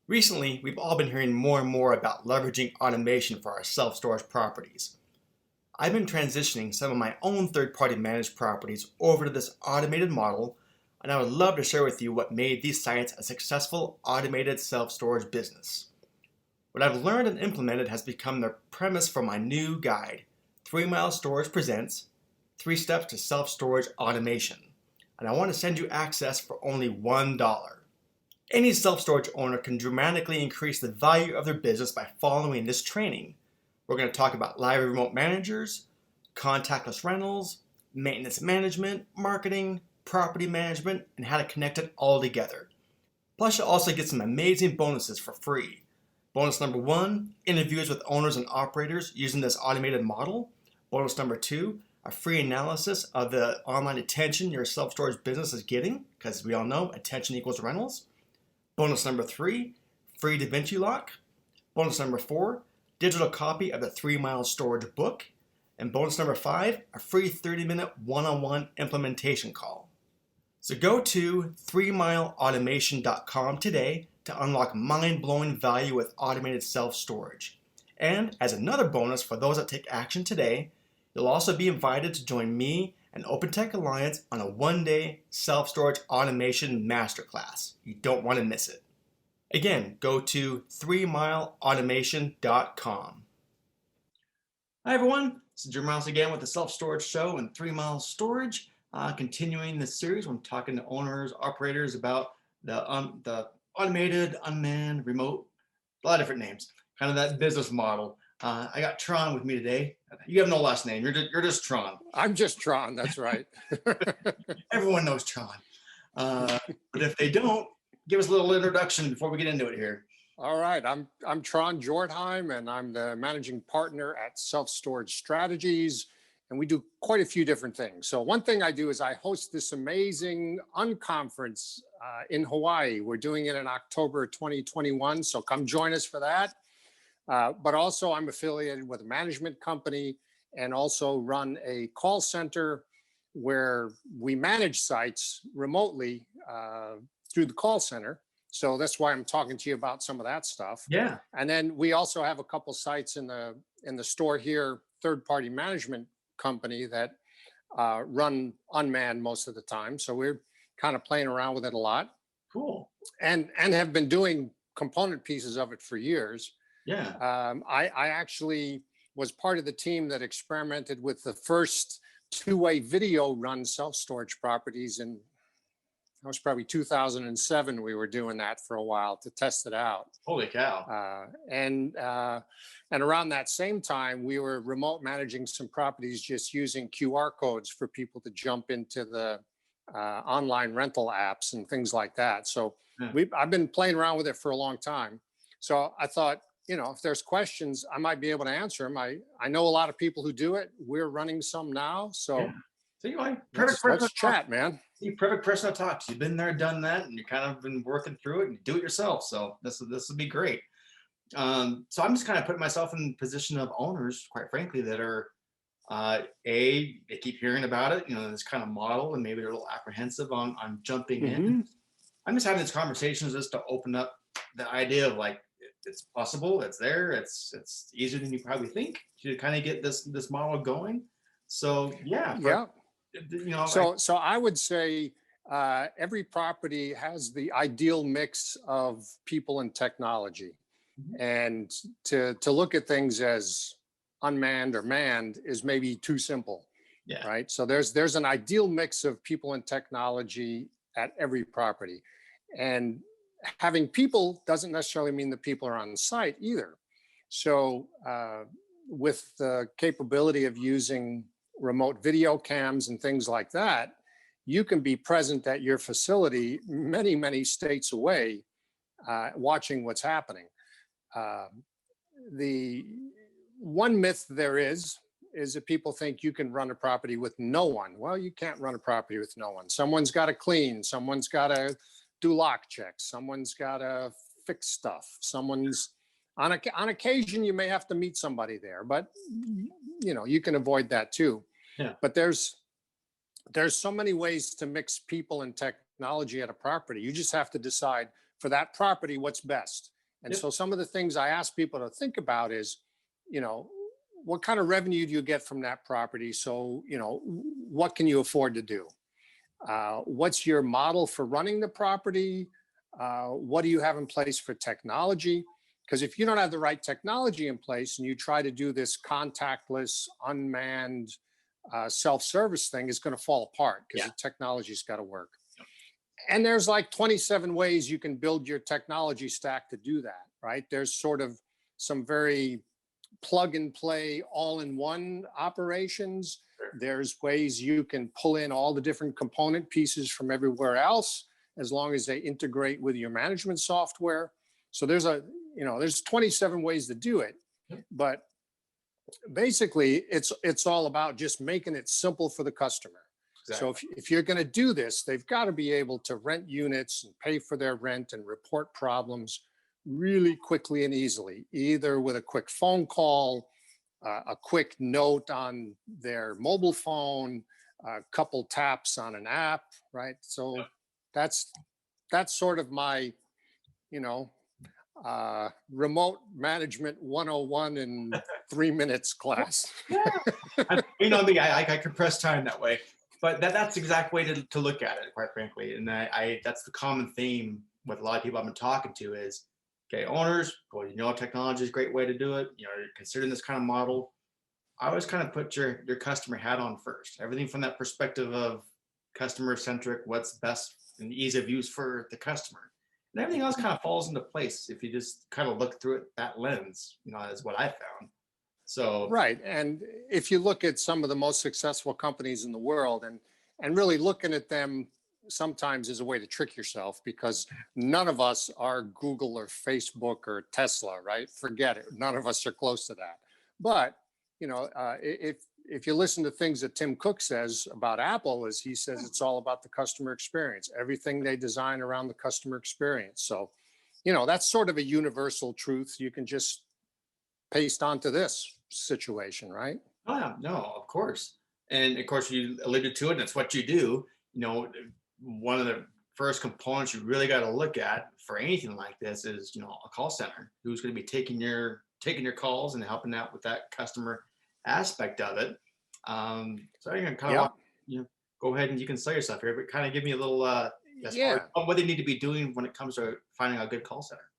Recently, we've all been hearing more and more about leveraging automation for our self-storage properties. I've been transitioning some of my own third-party managed properties over to this automated model, and I would love to share with you what made these sites a successful automated self-storage business. What I've learned and implemented has become the premise for my new guide, 3 Mile Storage Presents 3 Steps to Self-Storage Automation, and I want to send you access for only $1. Any self-storage owner can dramatically increase the value of their business by following this training. We're going to talk about live remote managers, contactless rentals, maintenance management, marketing, property management, and how to connect it all together. Plus, you'll also get some amazing bonuses for free. Bonus number 1, interviews with owners and operators using this automated model. Bonus number 2, a free analysis of the online attention your self-storage business is getting, because we all know attention equals rentals. Bonus number 3, free DaVinci lock. Bonus number 4, digital copy of the 3 Mile Storage book. And bonus number 5, a free 30-minute one-on-one implementation call. So go to 3mileautomation.com today to unlock mind-blowing value with automated self-storage. And as another bonus for those that take action today, you'll also be invited to join me and OpenTech Alliance on a one-day self-storage automation masterclass. You don't want to miss it. Again, go to 3mileautomation.com. Hi everyone, this is Jim Rouse again with the Self-Storage Show and 3 Mile Storage. Continuing this series, I'm talking to owners, operators about the automated, unmanned, remote, a lot of different names, kind of that business model. I got Tron with me today. You have no last name. You're just Tron. I'm just Tron. That's right. Everyone knows Tron. But if they don't, give us a little introduction before we get into it here. All right. I'm Tron Jordheim, and I'm the managing partner at Self Storage Strategies. And we do quite a few different things. So one thing I do is I host this amazing unconference in Hawaii. We're doing it in October 2021. So come join us for that. But also I'm affiliated with a management company and also run a call center where we manage sites remotely through the call center. So that's why I'm talking to you about some of that stuff. Yeah. And then we also have a couple sites in the store here, third-party management company that run unmanned most of the time. So we're kind of playing around with it a lot. Cool. And have been doing component pieces of it for years. Yeah. I actually was part of the team that experimented with the first two-way video run self-storage properties, and that was probably 2007. We were doing that for a while to test it out. Holy cow. And around that same time, we were remote managing some properties just using QR codes for people to jump into the online rental apps and things like that. So I've been playing around with it for a long time. So I thought, if there's questions, I might be able to answer them. I know a lot of people who do it. We're running some now. So, let's chat, man. You're perfect person to talk to. You've been there, done that, and you kind of been working through it and do it yourself. So this would be great. So I'm just kind of putting myself in the position of owners, quite frankly, that are, they keep hearing about it, this kind of model, and maybe they're a little apprehensive on jumping in. I'm just having these conversations just to open up the idea of like, it's possible, it's there, it's easier than you probably think to kind of get this model going. So So I would say every property has the ideal mix of people and technology. And to look at things as unmanned or manned is maybe too simple. Yeah. Right. So there's an ideal mix of people and technology at every property. And having people doesn't necessarily mean the people are on site either. So with the capability of using remote video cams and things like that, you can be present at your facility many, many states away, watching what's happening. The one myth there is that people think you can run a property with no one. Well, you can't run a property with no one. Someone's got to clean, someone's got to do lock checks, someone's got to fix stuff, someone's on occasion you may have to meet somebody there, but you can avoid that too. Yeah. But there's so many ways to mix people and technology at a property. You just have to decide for that property what's best. And Yep. so some of the things I ask people to think about is, you know, what kind of revenue do you get from that property? So, what can you afford to do? What's your model for running the property? What do you have in place for technology? Because if you don't have the right technology in place and you try to do this contactless, unmanned, self-service thing, it's going to fall apart because Yeah. the technology's got to work. And there's like 27 ways you can build your technology stack to do that, right? There's sort of some very plug and play all in one operations. Sure. There's ways you can pull in all the different component pieces from everywhere else, as long as they integrate with your management software. So there's 27 ways to do it. Yep. But basically it's all about just making it simple for the customer. Exactly. So if you're going to do this, they've got to be able to rent units and pay for their rent and report problems really quickly and easily, either with a quick phone call, a quick note on their mobile phone, a couple taps on an app, right? So Yep. that's sort of my, you know, remote management 101 in 3 minutes class. Yeah. I compress time that way, but that's the exact way to look at it, quite frankly. And I that's the common theme with a lot of people I've been talking to is, okay, owners, well, technology is a great way to do it. You're considering this kind of model. I always kind of put your customer hat on first. Everything from that perspective of customer centric, what's best and ease of use for the customer. And everything else kind of falls into place if you just kind of look through it that lens, is what I found. So Right. And if you look at some of the most successful companies in the world, and really looking at them sometimes is a way to trick yourself, because none of us are Google or Facebook or Tesla, right? Forget it. None of us are close to that. But, if you listen to things that Tim Cook says about Apple, is he says it's all about the customer experience, everything they design around the customer experience. So, that's sort of a universal truth you can just paste onto this situation, right? oh yeah, no, of course. And of course you alluded to it, and it's what you do. One of the first components you really got to look at for anything like this is, a call center who's going to be taking your calls and helping out with that customer aspect of it. So I kind of Yeah. want go ahead and you can sell yourself here, but kind of give me a little as far as Yeah. what they need to be doing when it comes to finding a good call center.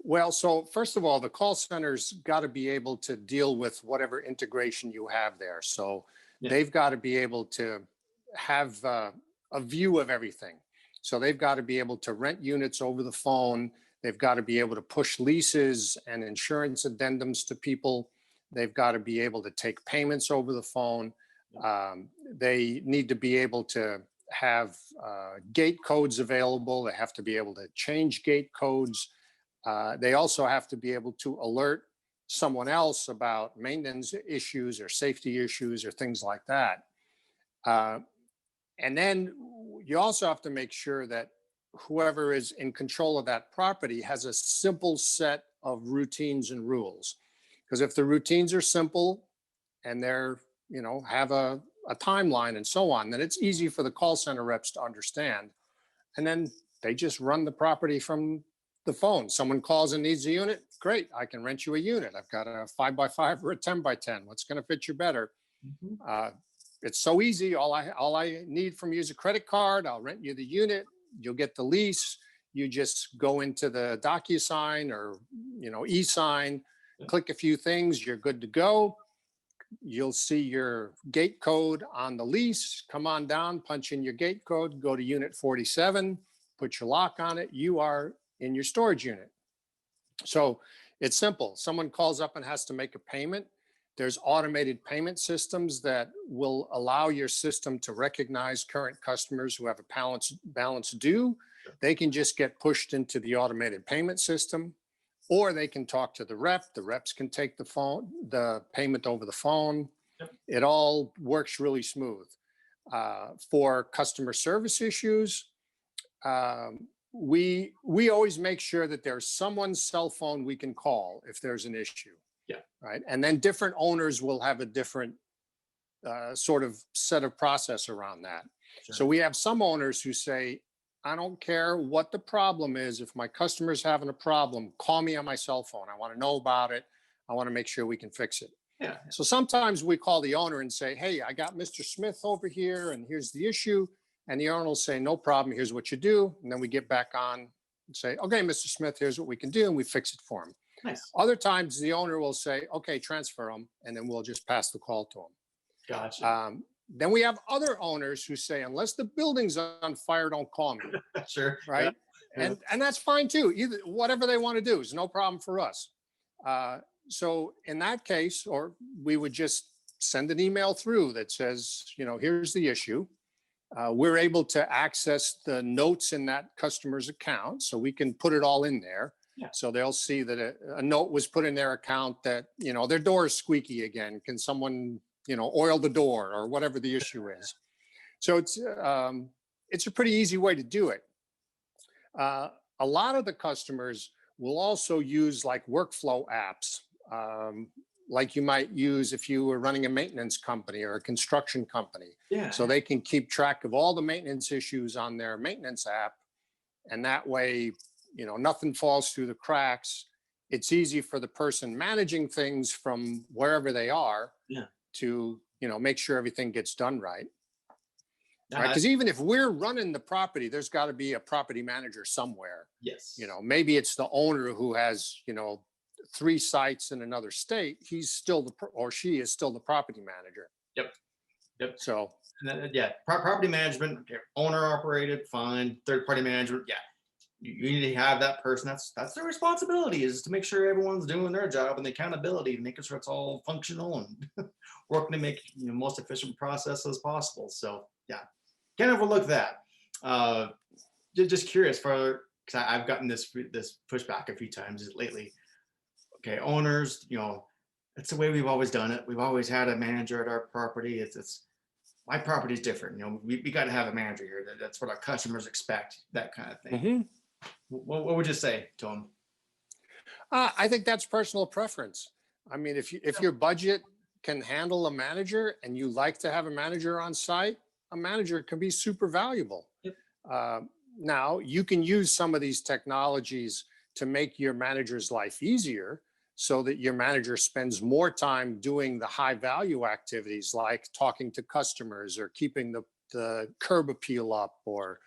Well, so first of all, the call center's got to be able to deal with whatever integration you have there. So Yeah. they've got to be able to have a view of everything. So they've got to be able to rent units over the phone. They've got to be able to push leases and insurance addendums to people. They've got to be able to take payments over the phone. They need to be able to have gate codes available. They have to be able to change gate codes. They also have to be able to alert someone else about maintenance issues or safety issues or things like that. And then you also have to make sure that whoever is in control of that property has a simple set of routines and rules. Because if the routines are simple and they're, have a timeline and so on, then it's easy for the call center reps to understand. And then they just run the property from the phone. Someone calls and needs a unit. Great. I can rent you a unit. I've got a 5x5 or a 10x10. What's going to fit you better? Mm-hmm. It's so easy. All I need from you is a credit card. I'll rent you the unit. You'll get the lease. You just go into the DocuSign or, e-sign, click a few things. You're good to go. You'll see your gate code on the lease. Come on down, punch in your gate code, go to unit 47, put your lock on it. You are in your storage unit. So it's simple. Someone calls up and has to make a payment. There's automated payment systems that will allow your system to recognize current customers who have a balance due. They can just get pushed into the automated payment system, or they can talk to the rep. The reps can take the payment over the phone. Yep. It all works really smooth. For customer service issues, we always make sure that there's someone's cell phone we can call if there's an issue. Yeah. Right. And then different owners will have a different sort of set of process around that. Sure. So we have some owners who say, I don't care what the problem is. If my customer's having a problem, call me on my cell phone. I want to know about it. I want to make sure we can fix it. Yeah. So sometimes we call the owner and say, hey, I got Mr. Smith over here and here's the issue. And the owner will say, no problem. Here's what you do. And then we get back on and say, okay, Mr. Smith, here's what we can do. And we fix it for him. Nice. Other times the owner will say, okay, transfer them. And then we'll just pass the call to him. Gotcha. Then we have other owners who say, unless the building's on fire, don't call me. Sure. Right. Yeah. And that's fine too. Either whatever they want to do is no problem for us. So in that case, or we would just send an email through that says, here's the issue. We're able to access the notes in that customer's account, so we can put it all in there. Yeah. So they'll see that a note was put in their account that, their door is squeaky again. Can someone, oil the door, or whatever the issue is? So it's a pretty easy way to do it. A lot of the customers will also use like workflow apps, like you might use if you were running a maintenance company or a construction company. Yeah. So they can keep track of all the maintenance issues on their maintenance app. And that way, nothing falls through the cracks. It's easy for the person managing things from wherever they are to, make sure everything gets done right. Right? Because even if we're running the property, there's got to be a property manager somewhere. Yes. Maybe it's the owner who has, 3 sites in another state. He's still or she is still the property manager. Yep. So property management, okay, owner operated, fine. Third party management, you need to have that person. That's their responsibility, is to make sure everyone's doing their job, and the accountability, making sure it's all functional and working to make most efficient process as possible. So can't overlook that. Just curious, because I've gotten this pushback a few times lately. Okay, owners, it's the way we've always done it. We've always had a manager at our property. It's my property is different. We got to have a manager here. That's what our customers expect. That kind of thing. Mm-hmm. What would you say to them? I think that's personal preference. I mean, if your budget can handle a manager and you like to have a manager on site, a manager can be super valuable. Yep. Now, you can use some of these technologies to make your manager's life easier, so that your manager spends more time doing the high value activities like talking to customers, or keeping the curb appeal up, or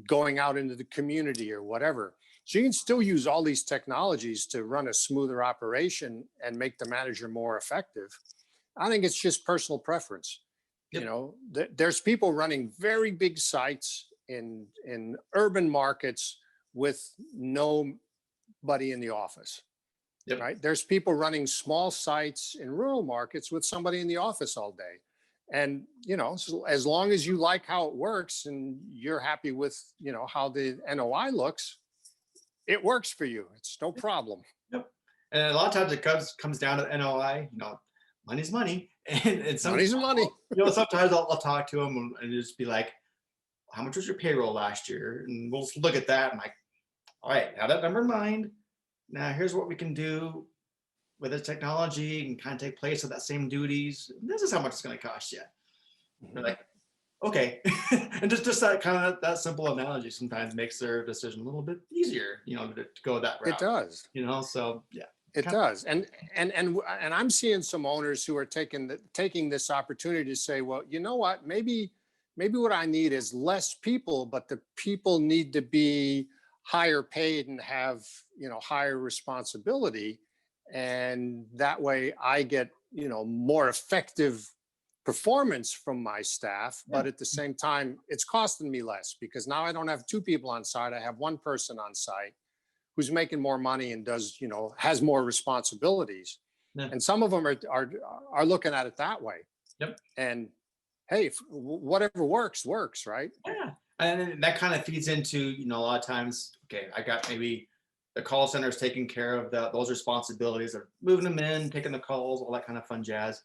going out into the community, or whatever. So you can still use all these technologies to run a smoother operation and make the manager more effective. I think it's just personal preference. Yep. There's people running very big sites in urban markets with nobody in the office. Yep. Right? There's people running small sites in rural markets with somebody in the office all day. And, so as long as you like how it works and you're happy with, how the NOI looks, it works for you. It's no problem. Yep. And a lot of times it comes down to NOI. Money's money. And Money's money. Sometimes I'll talk to them and just be like, how much was your payroll last year? And we'll look at that. And like, all right, have that number in mind. Now here's what we can do with the technology and kind of take place of that same duties. This is how much it's going to cost you. They're like, okay. And just that kind of that simple analogy sometimes makes their decision a little bit easier, to go that route. It does. So it does. And I'm seeing some owners who are taking this opportunity to say, well, you know what, maybe what I need is less people, but the people need to be higher paid and have, higher responsibility. And that way I get, more effective performance from my staff. But at the same time, it's costing me less, because now I don't have 2 people on site. I have 1 person on site who's making more money and does, has more responsibilities. Yeah. And some of them are looking at it that way. Yep. And hey, whatever works, right? Yeah. And that kind of feeds into, a lot of times, okay, I got maybe the call center is taking care of those responsibilities of moving them in, taking the calls, all that kind of fun jazz.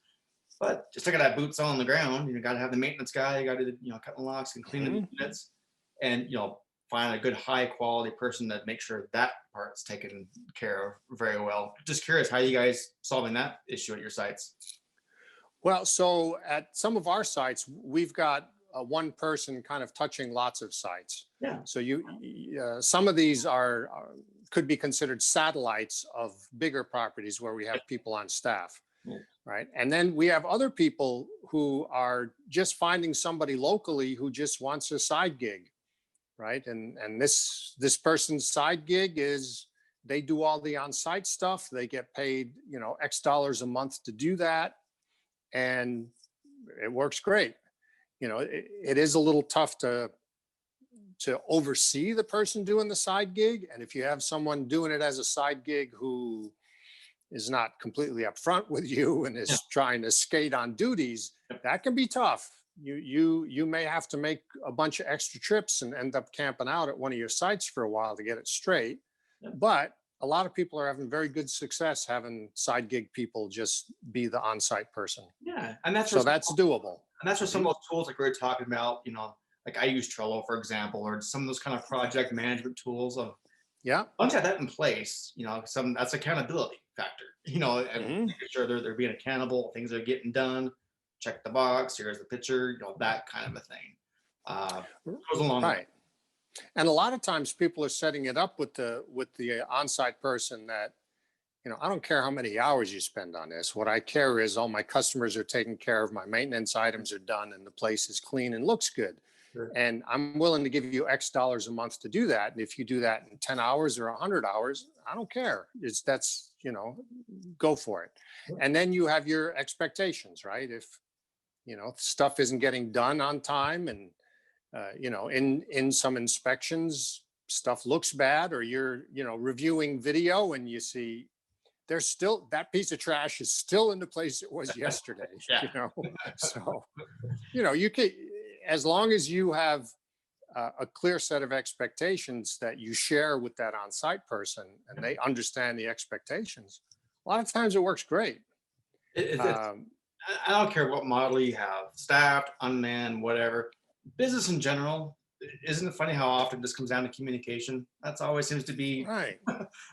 But just look at that boots on the ground. You got to have the maintenance guy. You got to, cut the locks and clean the units, and find a good high quality person that makes sure that part's taken care of very well. Just curious, how you guys solving that issue at your sites? Well, so at some of our sites, we've got one person kind of touching lots of sites. Yeah. So some of these could be considered satellites of bigger properties where we have people on staff, Yeah. right? And then we have other people who are just finding somebody locally who just wants a side gig, right? And this person's side gig is they do all the on-site stuff. They get paid, X dollars a month to do that, and it works great. It is a little tough to oversee the person doing the side gig, and if you have someone doing it as a side gig who is not completely upfront with you and Yeah. is trying to skate on duties, that can be tough. You may have to make a bunch of extra trips and end up camping out at one of your sites for a while to get it straight. Yeah. But a lot of people are having very good success having side gig people just be the on-site person. Yeah, and that's So that's doable. And that's where some of those tools like we were talking about, like I use Trello, for example, or some of those kind of project management tools of Yeah. once you have that in place, that's accountability factor, and making sure they're being accountable, things are getting done, check the box, here's the picture, that kind of a thing. Goes a long way. Right. And a lot of times people are setting it up with the on-site person that, I don't care how many hours you spend on this. What I care is all my customers are taken care of, my maintenance items are done, and the place is clean and looks good. Sure. And I'm willing to give you X dollars a month to do that. And if you do that in 10 hours or 100 hours, I don't care. Go for it. Sure. And then you have your expectations, right? If, stuff isn't getting done on time and, in some inspections, stuff looks bad, or you're, reviewing video and you see there's still that piece of trash is still in the place it was yesterday. Yeah. So, you can, as long as you have a clear set of expectations that you share with that on-site person and they understand the expectations, a lot of times it works great. I don't care what model you have, staffed, unmanned, whatever. Business in general, isn't it funny how often this comes down to communication? That's always seems to be Right.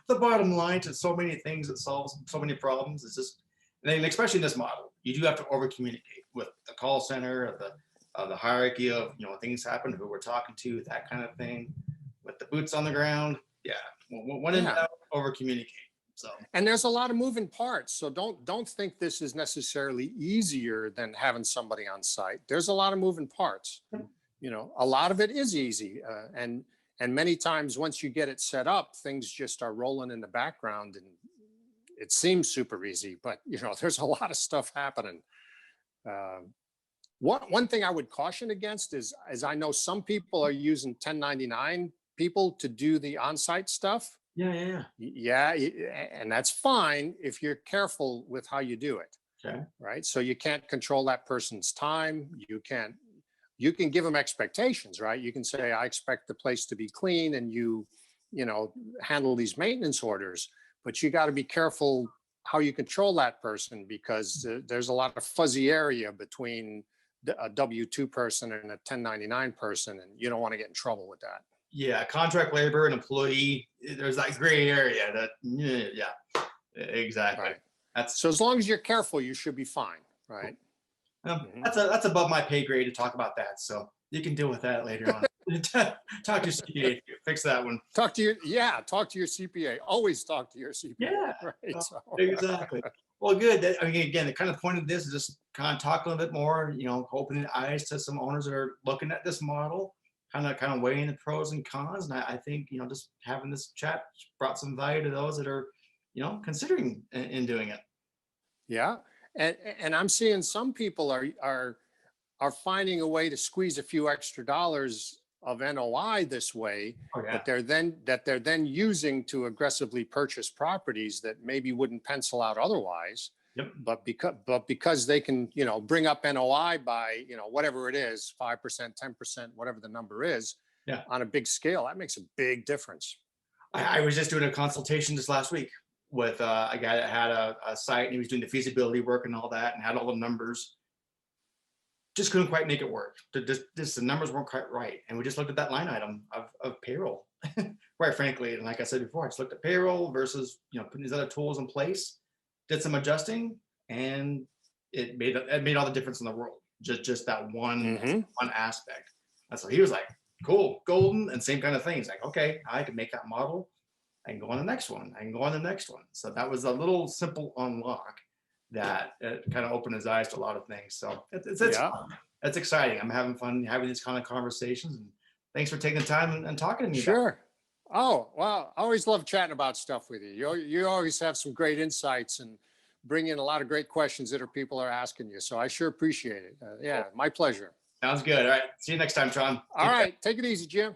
the bottom line to so many things that solves so many problems. It's just, and especially in this model, you do have to over communicate with the call center, of the hierarchy of things happen, who we're talking to, that kind of thing. With the boots on the ground, yeah. When in doubt, over communicate. So. And there's a lot of moving parts. So don't think this is necessarily easier than having somebody on site. There's a lot of moving parts. A lot of it is easy. And many times once you get it set up, things just are rolling in the background and it seems super easy, but there's a lot of stuff happening. One thing I would caution against is I know some people are using 1099 people to do the on-site stuff. Yeah. And that's fine if you're careful with how you do it. Okay. Right. So you can't control that person's time. You can give them expectations, right? You can say, I expect the place to be clean and you handle these maintenance orders, but you got to be careful how you control that person because there's a lot of fuzzy area between a W-2 person and a 1099 person, and you don't want to get in trouble with that. Yeah, contract labor and employee, there's that gray area that, yeah, exactly. Right. So as long as you're careful, you should be fine, right? That's above my pay grade to talk about that, so you can deal with that later on. Talk to your CPA, fix that one. Talk to your CPA. Always talk to your CPA. Yeah, right. Exactly. Well, good. Again, the kind of point of this is just kind of talk a little bit more, opening eyes to some owners that are looking at this model, kind of weighing the pros and cons. And I think, just having this chat brought some value to those that are, considering in doing it. Yeah. And I'm seeing some people are finding a way to squeeze a few extra dollars of NOI this way, that they're then using to aggressively purchase properties that maybe wouldn't pencil out otherwise. Yep. But because they can, bring up NOI by, whatever it is, 5%, 10%, whatever the number is, on a big scale, that makes a big difference. I was just doing a consultation this last week with a guy that had a site, and he was doing the feasibility work and all that, and had all the numbers. Just couldn't quite make it work. The numbers weren't quite right, and we just looked at that line item of payroll. Quite frankly, and like I said before, I just looked at payroll versus putting these other tools in place, did some adjusting, and it made all the difference in the world. just that Hmm. one aspect. And so he was like, cool, golden, and same kind of thing. He's like, okay, I can make that model. I can go on the next one. I can go on the next one. So that was a little simple unlock that kind of opened his eyes to a lot of things. So it's Yeah. fun. It's exciting. I'm having fun having these kind of conversations. And thanks for taking the time and talking to me about Sure. Oh, well, I always love chatting about stuff with you. You always have some great insights and bring in a lot of great questions that people are asking you. So I sure appreciate it. it. Yeah, my pleasure. Sounds good. All right. See you next time, Tron. All Take care. right. Take it easy, Jim.